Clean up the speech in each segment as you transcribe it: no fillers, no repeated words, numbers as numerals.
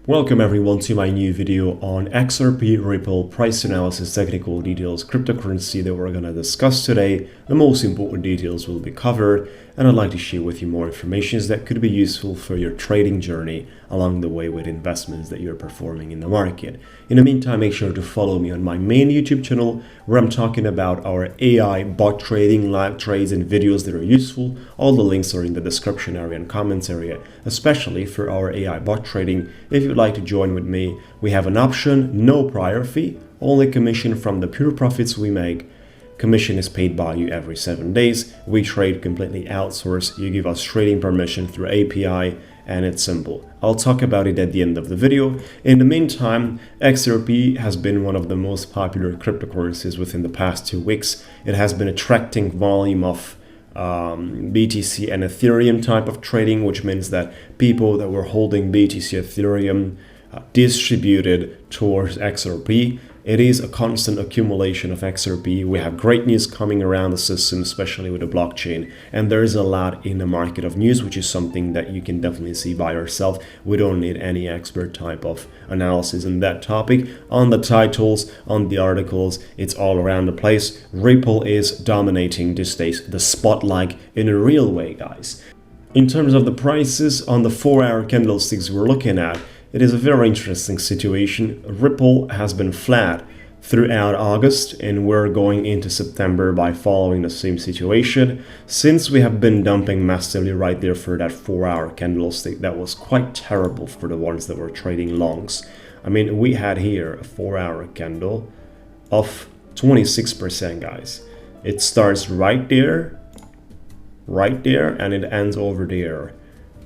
Welcome everyone to my new video on XRP Ripple price analysis technical details cryptocurrency that we're going to discuss today. The most important details will be covered, and I'd like to share with you more information that could be useful for your trading journey along the way with investments that you're performing in the market. In the meantime, make sure to follow me on my main YouTube channel where I'm talking about our AI bot trading, live trades, and videos that are useful. All the links are in the description area and comments area, especially for our AI bot trading. If you'd like to join with me, we have an option, no prior fee, only commission from the pure profits we make. Commission is paid by you every 7 days. We trade completely outsourced. You give us trading permission through API, and it's simple. I'll talk about it at the end of the video. In the meantime, XRP has been one of the most popular cryptocurrencies within the past 2 weeks. It has been attracting volume of BTC and Ethereum type of trading, which means that people that were holding BTC Ethereum distributed towards XRP. It is a constant accumulation of XRP. We have great news coming around the system, especially with the blockchain. And there is a lot in the market of news, which is something that you can definitely see by yourself. We don't need any expert type of analysis in that topic. On the titles, on the articles, it's all around the place. Ripple is dominating these days, the spotlight in a real way, guys. In terms of the prices on the 4-hour candlesticks we're looking at, it is a very interesting situation. Ripple has been flat throughout August, and we're going into September by following the same situation. Since we have been dumping massively right there for that 4-hour candlestick, that was quite terrible for the ones that were trading longs. I mean, we had here a 4-hour candle of 26%, guys. It starts right there, and it ends over there.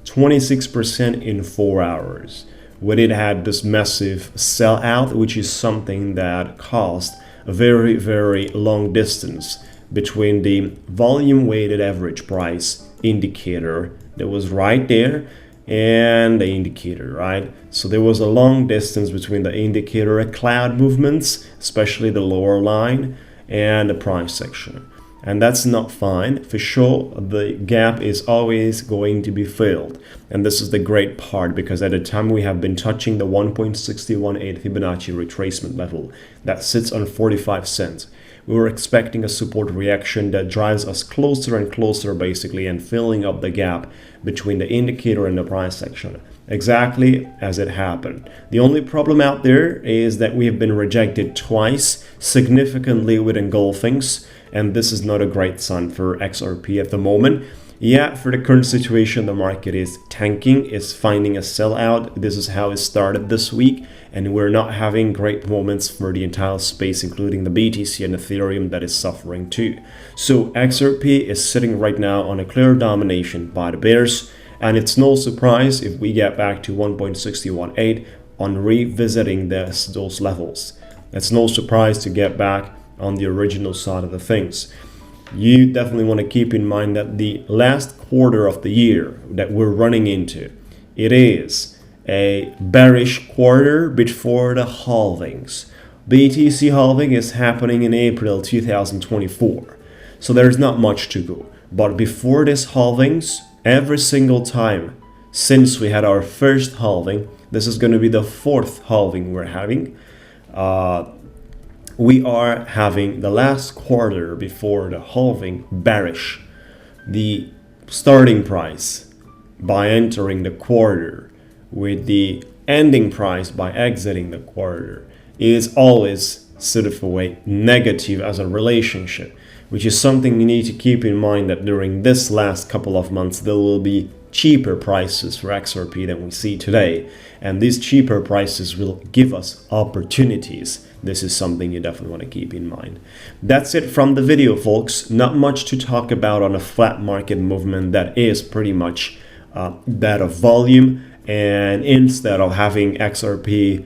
26% in 4 hours. When it had this massive sellout, which is something that caused a very, very long distance between the volume weighted average price indicator that was right there and the indicator, right? So there was a long distance between the indicator cloud movements, especially the lower line, and the price section. And that's not fine. For sure, the gap is always going to be filled. And this is the great part, because at the time we have been touching the 1.618 Fibonacci retracement level that sits on 45 cents. We were expecting a support reaction that drives us closer and closer, basically, and filling up the gap between the indicator and the price section. Exactly as it happened. The only problem out there is that we have been rejected twice, significantly with engulfings, and this is not a great sign for XRP at the moment. Yeah, for the current situation, the market is tanking, is finding a sellout. This is how it started this week, and we're not having great moments for the entire space, including the BTC and Ethereum that is suffering too. So XRP is sitting right now on a clear domination by the bears, and it's no surprise if we get back to 1.618 on revisiting those levels. It's no surprise to get back on the original side of the things. You definitely want to keep in mind that the last quarter of the year that we're running into, it is a bearish quarter before the halvings. BTC halving is happening in April 2024, so there's not much to go. But before this halvings, every single time since we had our first halving, this is going to be the 4th halving we're having. We are having the last quarter before the halving bearish. The starting price by entering the quarter with the ending price by exiting the quarter is always sort of a way negative as a relationship, which is something you need to keep in mind, that during this last couple of months there will be cheaper prices for XRP than we see today, and these cheaper prices will give us opportunities. This is something you definitely want to keep in mind. That's it from the video, folks. Not much to talk about on a flat market movement that is pretty much that of volume, and instead of having XRP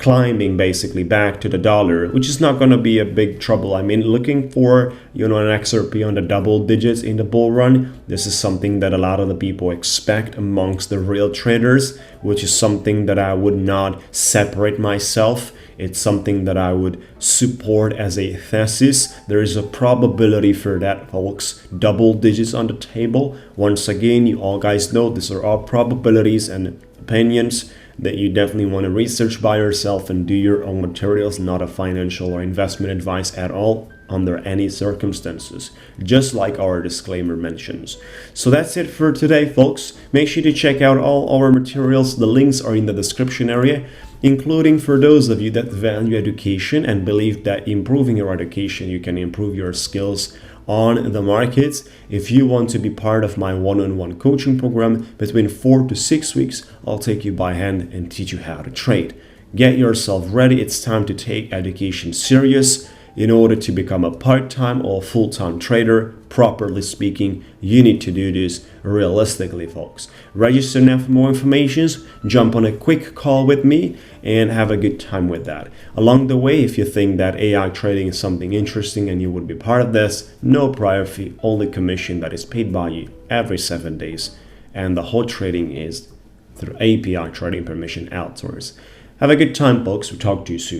climbing basically back to the dollar, which is not going to be a big trouble. I mean, looking for, an XRP on the double digits in the bull run, this is something that a lot of the people expect amongst the real traders, which is something that I would not separate myself. It's something that I would support as a thesis. There is a probability for that, folks. Double digits on the table. Once again, you all guys know these are all probabilities and opinions. that you definitely want to research by yourself and do your own materials, not a financial or investment advice at all under any circumstances, just like our disclaimer mentions. So that's it for today, folks. Make sure to check out all our materials. The links are in the description area, including for those of you that value education and believe that improving your education, you can improve your skills on the markets. If you want to be part of my one-on-one coaching program, between 4 to 6 weeks, I'll take you by hand and teach you how to trade. Get yourself ready. It's time to take education serious. In order to become a part-time or full-time trader, properly speaking, you need to do this realistically, folks. Register now for more information, jump on a quick call with me, and have a good time with that. Along the way, if you think that AI trading is something interesting and you would be part of this, no prior fee, only commission that is paid by you every 7 days. And the whole trading is through API trading permission outsourced. Have a good time, folks. We'll talk to you soon.